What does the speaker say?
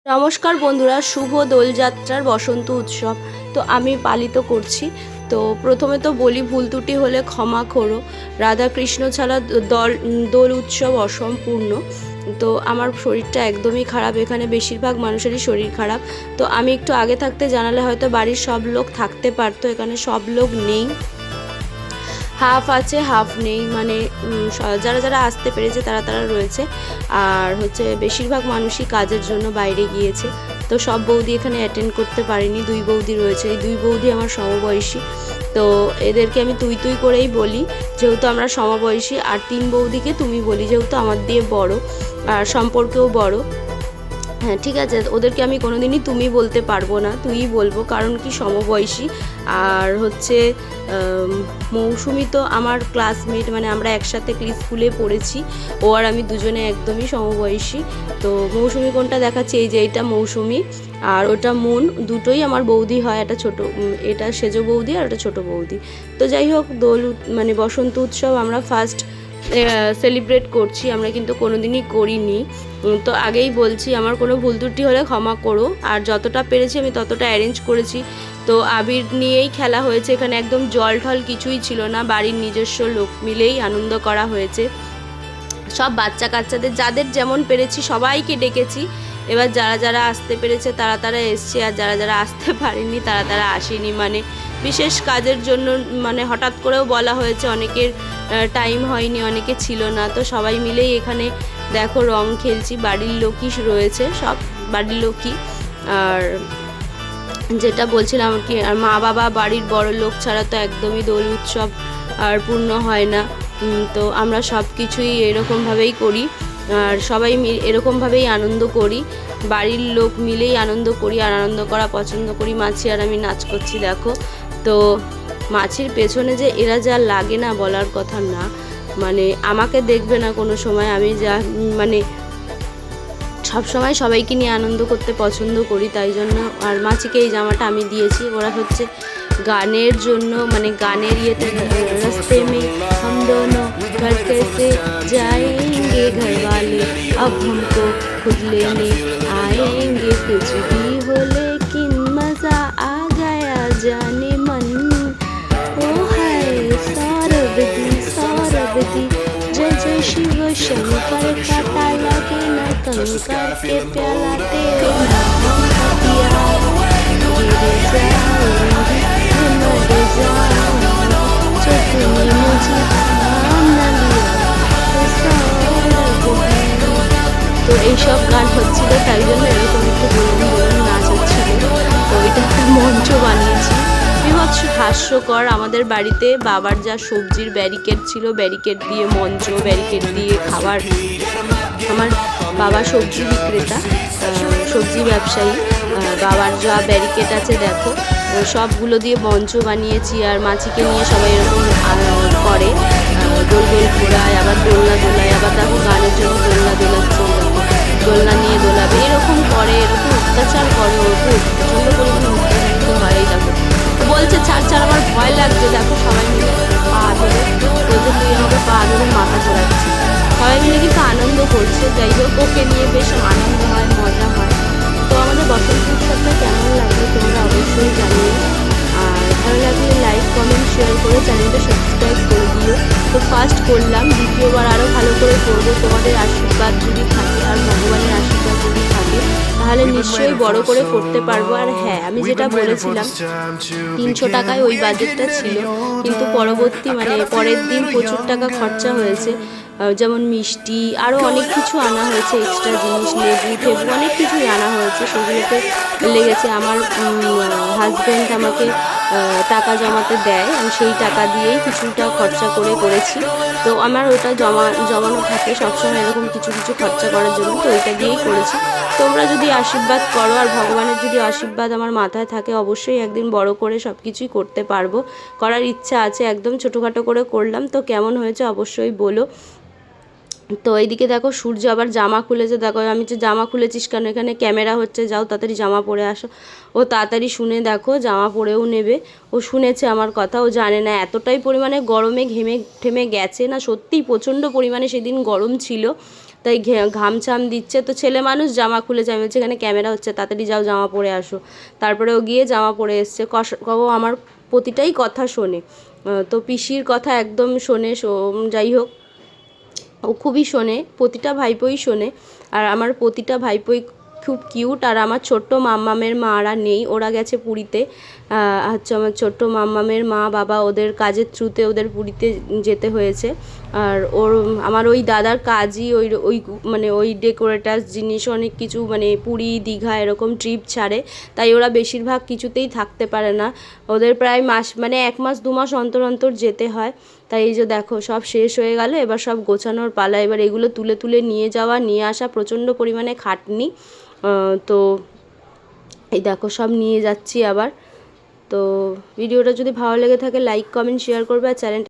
নমস্কার বন্ধুরা, শুভ দোলযাত্রার বসন্ত উৎসব তো আমি পালিত করছি। তো প্রথমে তো বলি, ভুল ত্রুটি হলে ক্ষমা করো। রাধা কৃষ্ণ ছাড়া দোল উৎসব অসম্পূর্ণ। তো আমার শরীরটা একদমই খারাপ, এখানে বেশিরভাগ মানুষেরই শরীর খারাপ। তো আমি একটু আগে থাকতে জানালে হয়তো বাড়ির সব লোক থাকতে পারতো, এখানে সব লোক নেই, হাফ আছে হাফ নেই, মানে যারা যারা আসতে পেরেছে তারা তারা রয়েছে। আর হচ্ছে বেশিরভাগ মানুষই কাজের জন্য বাইরে গিয়েছে। তো সব বৌদি এখানে অ্যাটেন্ড করতে পারেনি, দুই বৌদি রয়েছে, এই দুই বৌদি আমার সমবয়সী। তো এদেরকে আমি তুই তুই করেই বলি, যেহেতু আমরা সমবয়সী। আর তিন বৌদিকে তুমি বলি, যেহেতু আমার দিয়ে বড় আর সম্পর্কেও বড়। হ্যাঁ ঠিক আছে, ওদেরকে আমি কোনোদিনই তুমি বলতে পারবো না, তুইই বলবো, কারণ কি সমবয়সী। আর হচ্ছে মৌসুমি তো আমার ক্লাসমেট, মানে আমরা একসাথে স্কুলে পড়েছি, ও আর আমি দুজনে একদমই সমবয়সী। তো মৌসুমি কোনটা দেখাচ্ছি, এই যে এইটা মৌসুমি, আর ওটা মুন, দুটোই আমার বৌদি হয়। একটা ছোটো, এটা সেজো বৌদি আর ওটা ছোটো বৌদি। তো যাই হোক, মানে বসন্ত উৎসব আমরা ফার্স্ট সেলিব্রেট করছি, আমরা কিন্তু কোনোদিনই করিনি। তো আগেই বলছি, আমার কোনো ভুল ত্রুটি হলে ক্ষমা করো। আর যতটা পেরেছি আমি ততটা অ্যারেঞ্জ করেছি। তো আবির নিয়েই খেলা হয়েছে, এখানে একদম জল ঠল কিছুই ছিল না, বাড়ির নিজস্ব লোক মিলেই আনন্দ করা হয়েছে। সব বাচ্চা কাচ্চাদের যাদের যেমন পেরেছি সবাইকে ডেকেছি। এবার যারা যারা আসতে পেরেছে তারা তারা এসছে, আর যারা যারা আসতে পারেনি তারা তারা আসেনি, মানে বিশেষ কাজের জন্য, মানে হঠাৎ করেও বলা হয়েছে, অনেকের টাইম হয়নি, অনেকে ছিল না। তো সবাই মিলেই এখানে দেখো রং খেলছি, বাড়ির লোকই রয়েছে, সব বাড়ির লোকই। আর যেটা বলছিলাম কি, আর মা বাবা বাড়ির বড় লোক ছাড়া তো একদমই দোল উৎসব আর পূর্ণ হয় না। তো আমরা সব কিছুই এরকমভাবেই করি, আর সবাই এরকমভাবেই আনন্দ করি, বাড়ির লোক মিলেই আনন্দ করি, আর আনন্দ করা পছন্দ করি। মাছি আর আমি নাচ করছি দেখো। তো মাছির পেছনে যে এরা যা লাগে না, বলার কথা না, মানে আমাকে দেখবে না কোনো সময়, আমি যা মানে সব সময় সবাইকে নিয়ে আনন্দ করতে পছন্দ করি, তাই জন্য। আর মাছিকে এই জামাটা আমি দিয়েছি, ওরা হচ্ছে গানের জন্য, মানে গানের ইয়েতে, রাস্তে মে হাম দোনো ঘর कैसे जाएंगे घर वाले अब हमको खुद लेने आएंगे कुछ भी हो लेकिन मजा आ गया जाने मन ओ है सौरभदी जय जय शिव शंकर का ताला के न कंकर के प्याला तेरे नाम का पिया गिर जाऊंगी मर जाऊंगी जो तूने मुझे नाम न लिया तो सौरभदी। তো এইসব গান হচ্ছিল, তাই জন্য এরকম একটু বলুন নাচ হচ্ছিল। তো এটা একটা মঞ্চ বানিয়েছি, বিভৎস হাস্যকর। আমাদের বাড়িতে বাবার যা সবজির ব্যারিকেড ছিল, ব্যারিকেড দিয়ে মঞ্চ, ব্যারিকেড দিয়ে খাবার। আমার বাবা সবজি বিক্রেতা, সবজি ব্যবসায়ী। বাবার যা ব্যারিকেড আছে দেখো, সবগুলো দিয়ে মঞ্চ বানিয়েছি। আর মাছিকে নিয়ে সবাই এরকম করে, গোল গোল ঘোরায়, আবার দোলনা দোলায়, আবার দেখো গানের জন্য দোলনা দোলাচ্ছে, দোলনা নিয়ে দোলাবে, এরকম করে, এরকম অত্যাচার করে, ওর প্রচণ্ড পরিমাণে অত্যাচারিত হয়। দেখো বলছে ছাড় ছাড়, আমার ভয় লাগছে। দেখো সবাই মিলে পা ধরে বলছে, তুই আমাকে পা ধরে মাথা চড়াচ্ছি। সবাই মিলে কিন্তু আনন্দ করছে। যাই হোক, ওকে নিয়ে বেশ আনন্দ হয়, মজা হয়। তো আমাদের বসন্ত উৎসবটা কেমন লাগলো তোমরা অবশ্যই জানিও। আর ভালো লাগলে লাইক কমেন্ট শেয়ার করে চ্যানেলটা সাবস্ক্রাইব করে দিও। তো ফার্স্ট করলাম, দ্বিতীয়বার আরও ভালো করে করবো, তোমাদের আশীর্বাদ যদি থাকে আর ভগবানের আশীর্বাদ যদি থাকে তাহলে নিশ্চয়ই বড় করে করতে পারবো। আর হ্যাঁ, আমি যেটা বলেছিলাম 300 টাকায় ওই বাজেটটা ছিল, কিন্তু পরবর্তী মানে পরের দিন প্রচুর টাকা খরচা হয়েছে, যেমন মিষ্টি, আরও অনেক কিছু আনা হয়েছে, এক্সট্রা জিনিস, লেবু টেবু অনেক কিছুই আনা হয়েছে, সেগুলোতে লেগেছে। আমার হাজব্যান্ড আমাকে টাকা জমাতে দেয়, আমি সেই টাকা দিয়েই কিছুটা খরচা করেছি। তো আমার ওটা জমানো থাকে সবসময়, এরকম কিছু কিছু খরচা করার জন্য, তো ওইটা দিয়েই করেছি। তোমরা যদি আশীর্বাদ করো আর ভগবানের যদি আশীর্বাদ আমার মাথায় থাকে, অবশ্যই একদিন বড় করে সব কিছুই করতে পারবো, করার ইচ্ছা আছে। একদম ছোটোখাটো করে করলাম। তো কেমন হয়েছে অবশ্যই বলো। তো এইদিকে দেখো সূর্য আবার জামা খুলেছে, দেখো আমি যে জামা খুলেছিস কেন, এখানে ক্যামেরা হচ্ছে, যাও তাড়াতাড়ি জামা পরে আসো। ও তাড়াতাড়ি শুনে দেখো জামা পরেও নেবে, ও শুনেছে আমার কথা, ও জানে না এতটাই পরিমাণে গরমে ঘেমে ঠেমে গেছে না, সত্যিই প্রচণ্ড পরিমাণে সেদিন গরম ছিল। তাই ঘাম ছাম দিচ্ছে, তো ছেলে মানুষ জামা খুলে যায়, বলছে এখানে ক্যামেরা হচ্ছে তাড়াতাড়ি যাও জামা পরে আসো। তারপরে ও গিয়ে জামা পরে এসছে। ও আমার প্রতিটাই কথা শোনে, তো পিসির কথা একদম শোনে। যাই হোক, ও খুবই শোনে, প্রতিটা ভাইপোই শোনে। আর আমার প্রতিটা ভাইপোই খুব কিউট। আর আমার ছোট্ট মাম্মামের মারা নেই, ওরা গেছে পুরীতে। হচ্ছে আমার ছোট্ট মাম্মামের মা বাবা ওদের কাজের থ্রুতে ওদের পুরীতে যেতে হয়েছে। আর আমার ওই দাদার কাজই ওই মানে ওই ডেকোরেটার্স জিনিস অনেক কিছু, মানে পুরী দীঘা এরকম ট্রিপ ছাড়ে, তাই ওরা বেশিরভাগ কিছুতেই থাকতে পারে না। ওদের প্রায় মানে 1 মাস 2 মাস অন্তর অন্তর যেতে হয়। তাই এই যে দেখো সব শেষ হয়ে গেল, এবার সব গোছানোর পালা। এবার এগুলো তুলে তুলে নিয়ে যাওয়া নিয়ে আসা প্রচণ্ড পরিমাণে খাটনি। তো এই দেখো সব নিয়ে যাচ্ছি আবার। তো ভিডিওটা যদি ভালো লেগে থাকে লাইক কমেন্ট শেয়ার করবে, আর চ্যানেলটা